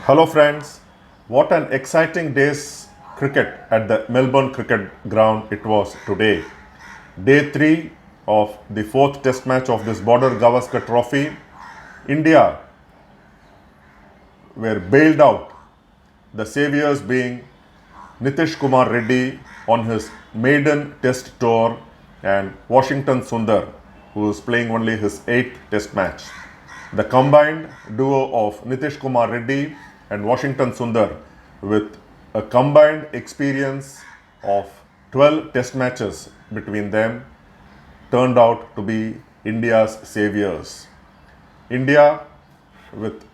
Hello friends, what an exciting day's cricket at the Melbourne cricket ground it was today. Day 3 of the 4th test match of this Border-Gavaskar Trophy. India were bailed out, the saviors being Nitish Reddy on his maiden test tour and Washington Sundar, who is playing only his 8th test match. The combined duo of Nitish Reddy and Washington Sundar, with a combined experience of 12 test matches between them, turned out to be India's saviors. India, with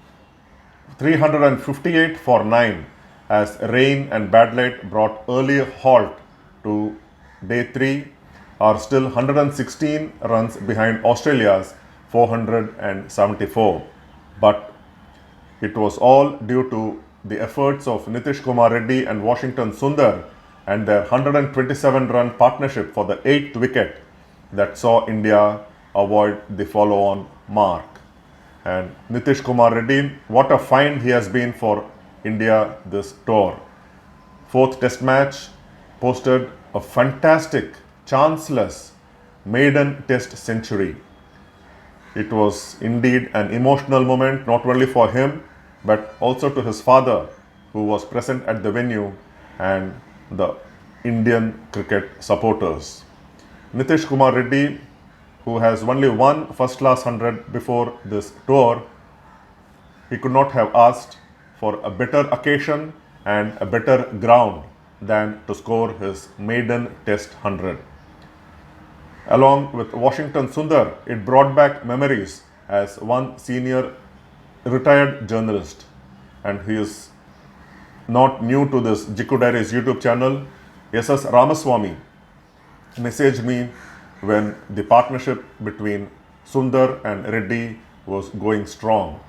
358 for 9, as rain and bad light brought early halt to day 3, are still 116 runs behind Australia's 474. But it was all due to the efforts of Nitish Reddy and Washington Sundar and their 127-run partnership for the 8th wicket that saw India avoid the follow-on mark. And Nitish Reddy, what a find he has been for India this tour. 4th test match posted a fantastic, chanceless maiden test century. It was indeed an emotional moment, not only for him, but also to his father, who was present at the venue, and the Indian cricket supporters. Nitish Reddy, who has only one first-class 100 before this tour, he could not have asked for a better occasion and a better ground than to score his maiden test 100. Along with Washington Sundar, it brought back memories as one senior retired journalist, and he is not new to this Jikku Diaries YouTube channel. S.S. Ramaswamy messaged me when the partnership between Sundar and Reddy was going strong.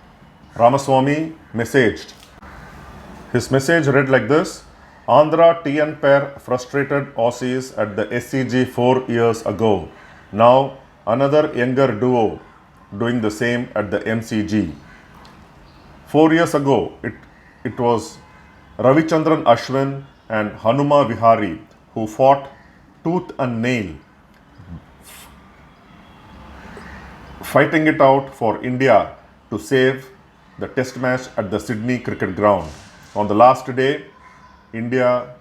Ramaswamy messaged. His message read like this: Andhra TN pair frustrated Aussies at the SCG 4 years ago. Now another younger duo doing the same at the MCG. 4 years ago, it was Ravichandran Ashwin and Hanuma Vihari who fought tooth and nail, fighting it out for India to save the test match at the Sydney cricket ground. On the last day, India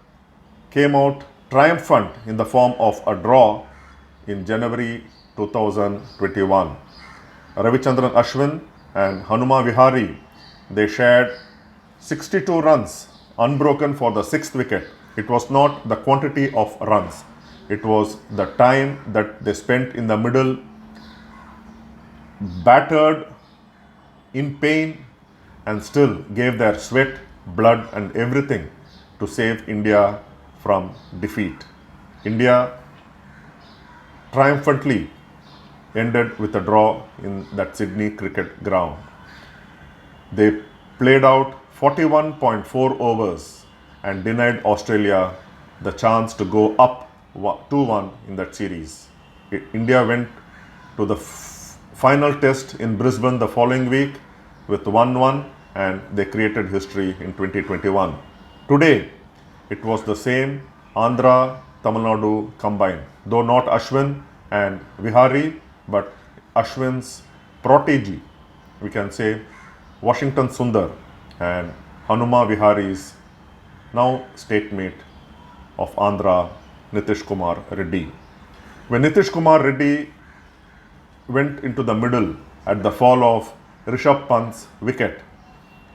came out triumphant in the form of a draw in January 2021. Ravichandran Ashwin and Hanuma Vihari, they shared 62 runs unbroken for the 6th wicket. It was not the quantity of runs, it was the time that they spent in the middle, battered, in pain, and still gave their sweat, blood and everything to save India from defeat. India triumphantly ended with a draw in that Sydney cricket ground. They played out 41.4 overs and denied Australia the chance to go up 2-1 in that series. India went to the final test in Brisbane the following week with 1-1, and they created history in 2021. Today, it was the same Andhra Tamil Nadu combined, though not Ashwin and Vihari, but Ashwin's protege, we can say, Washington Sundar, and Hanuma Vihari's now statemate of Andhra, Nitish Reddy. When Nitish Reddy went into the middle at the fall of Rishabh Pant's wicket,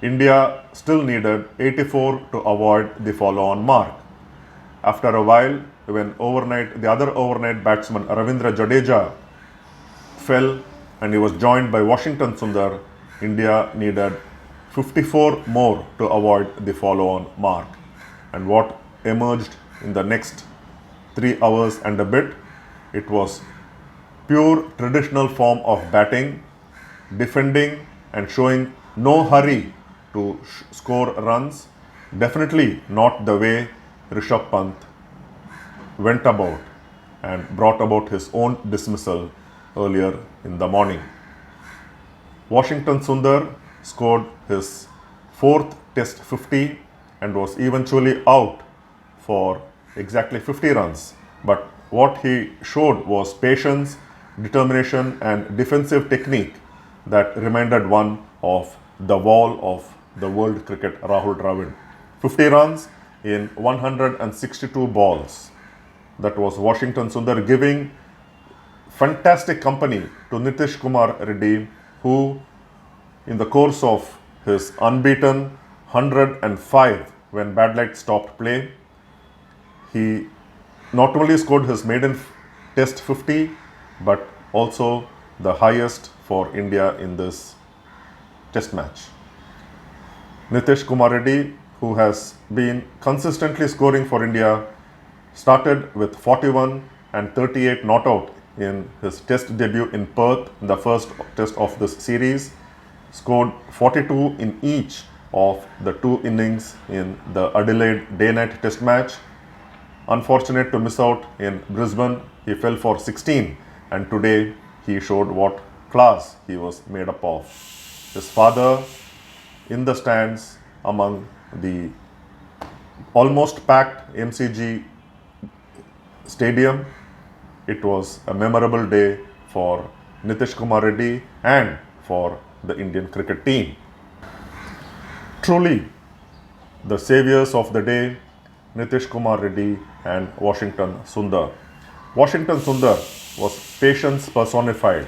India still needed 84 to avoid the follow-on mark. After a while, when the other overnight batsman Ravindra Jadeja fell and he was joined by Washington Sundar, India needed 54 more to avoid the follow-on mark. And what emerged in the next 3 hours and a bit, it was pure traditional form of batting, defending and showing no hurry to score runs. Definitely not the way Rishabh Pant went about and brought about his own dismissal earlier in the morning. Washington Sundar scored his fourth Test 50 and was eventually out for exactly 50 runs. But what he showed was patience, determination and defensive technique that reminded one of the wall of the world cricket Rahul Dravid. 50 runs in 162 balls. That was Washington Sundar giving fantastic company to Nitish Reddy, who in the course of his unbeaten 105 when bad light stopped play, he not only scored his maiden Test 50 but also the highest for India in this Test match. Nitish Reddy, who has been consistently scoring for India, started with 41 and 38 not out in his Test debut in Perth, the first Test of this series, scored 42 in each of the two innings in the Adelaide day-night Test match. Unfortunate to miss out in Brisbane, he fell for 16, and today he showed what class he was made up of. His father in the stands among the almost packed MCG stadium. It was a memorable day for Nitish Reddy and for the Indian cricket team. Truly, the saviors of the day, Nitish Reddy and Washington Sundar. Washington Sundar was patience personified.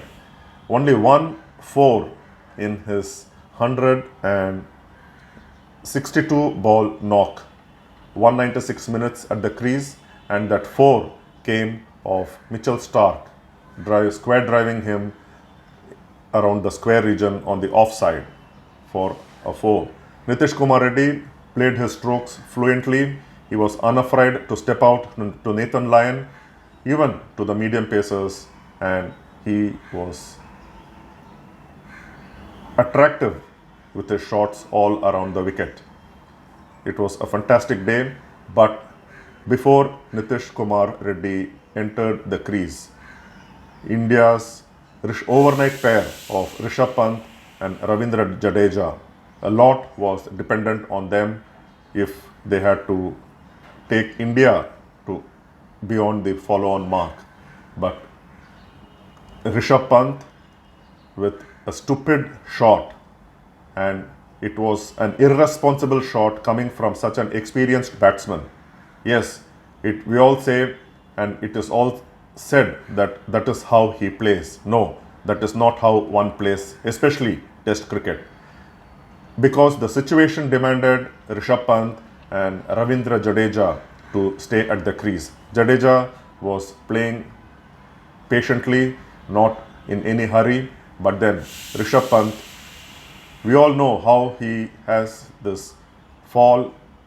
Only 1-4 in his 162 ball knock, 196 minutes at the crease, and that 4 came of Mitchell Starc square driving him around the square region on the offside for a 4. Nitish Reddy played his strokes fluently. He was unafraid to step out to Nathan Lyon, even to the medium pacers, and he was attractive with his shots all around the wicket. It was a fantastic day, but before Nitish Reddy entered the crease, India's overnight pair of Rishabh Pant and Ravindra Jadeja, a lot was dependent on them if they had to take India to beyond the follow-on mark. But Rishabh Pant with a stupid shot, and it was an irresponsible shot coming from such an experienced batsman. Yes, we all say, and it is all said, that that is how he plays. No, that is not how one plays, especially Test cricket. Because the situation demanded Rishabh Pant and Ravindra Jadeja to stay at the crease. Jadeja was playing patiently, not in any hurry, but then Rishabh Pant, we all know how he has this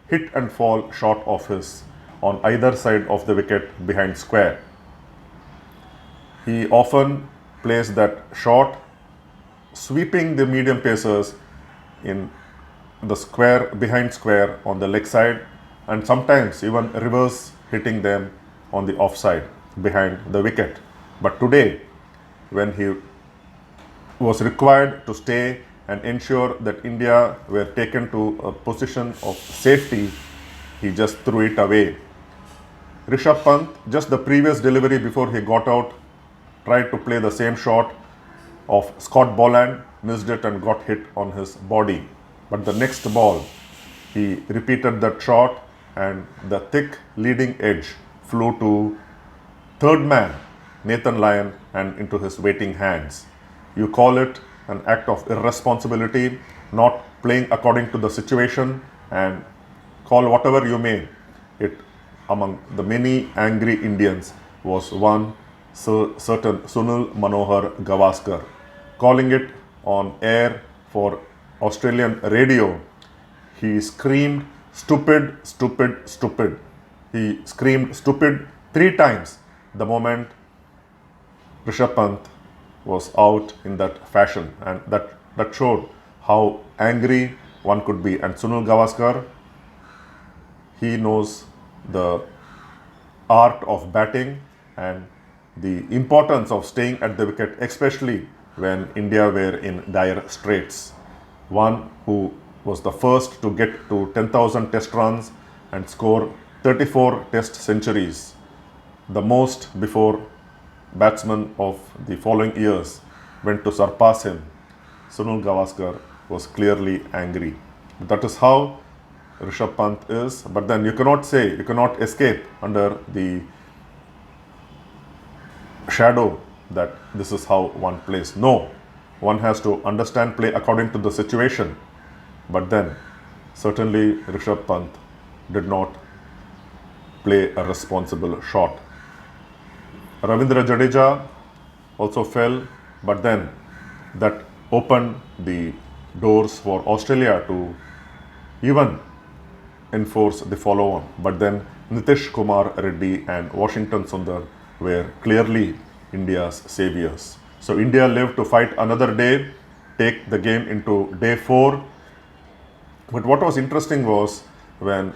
hit and fall shot of his on either side of the wicket behind square. He often plays that shot, sweeping the medium pacers in the square, behind square on the leg side, and sometimes even reverse hitting them on the offside behind the wicket. But today, when he was required to stay and ensure that India were taken to a position of safety, he just threw it away. Rishabh Pant, just the previous delivery before he got out, tried to play the same shot of Scott Boland, missed it and got hit on his body. But the next ball, he repeated that shot and the thick leading edge flew to third man, Nathan Lyon, and into his waiting hands. You call it an act of irresponsibility, not playing according to the situation, and call whatever you may. It, among the many angry Indians, was one certain Sunil Manohar Gavaskar. Calling it on air for Australian radio, he screamed, "Stupid, stupid, stupid." He screamed "stupid" 3 times the moment Rishabh Pant was out in that fashion, and that showed how angry one could be. And Sunil Gavaskar, he knows the art of batting and the importance of staying at the wicket, especially when India were in dire straits. One who was the first to get to 10,000 test runs and score 34 test centuries, the most before batsmen of the following years went to surpass him. Sunil Gavaskar was clearly angry. That is how Rishabh Pant is, but then you cannot escape under the shadow that this is how one plays. No, one has to understand play according to the situation. But then, certainly Rishabh Pant did not play a responsible shot. Ravindra Jadeja also fell, but then that opened the doors for Australia to even enforce the follow-on. But then Nitish Reddy and Washington Sundar were clearly India's saviors. So India lived to fight another day, take the game into day 4. But what was interesting was when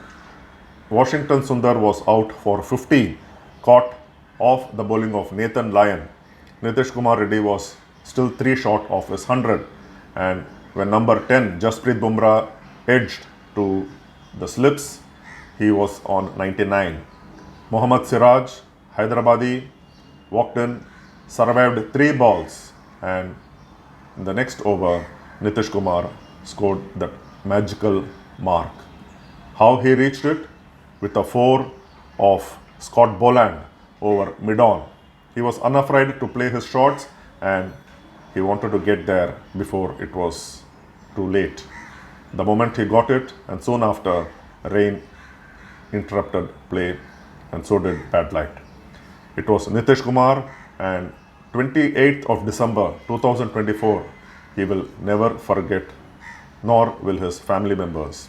Washington Sundar was out for 50, caught off the bowling of Nathan Lyon, Nitish Reddy was still 3 short of his 100. And when number 10, Jasprit Bumrah, edged to the slips, he was on 99. Mohammad Siraj, Hyderabadi, walked in, survived 3 balls, and in the next over, Nitish Kumar scored that magical mark. How he reached it? With a 4 of Scott Boland over mid-on. He was unafraid to play his shots and he wanted to get there before it was too late. The moment he got it, and soon after, rain interrupted play, and so did bad light. It was Nitish Kumar, and 28th of December 2024, he will never forget, nor will his family members.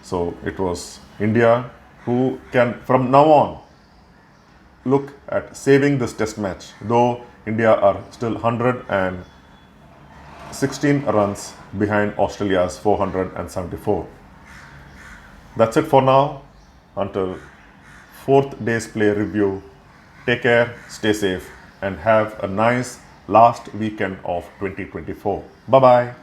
So it was India who can, from now on, look at saving this test match, though India are still 116 runs behind Australia's 474. That's it for now. Until 4th day's play review, take care, stay safe, and have a nice last weekend of 2024. Bye-bye.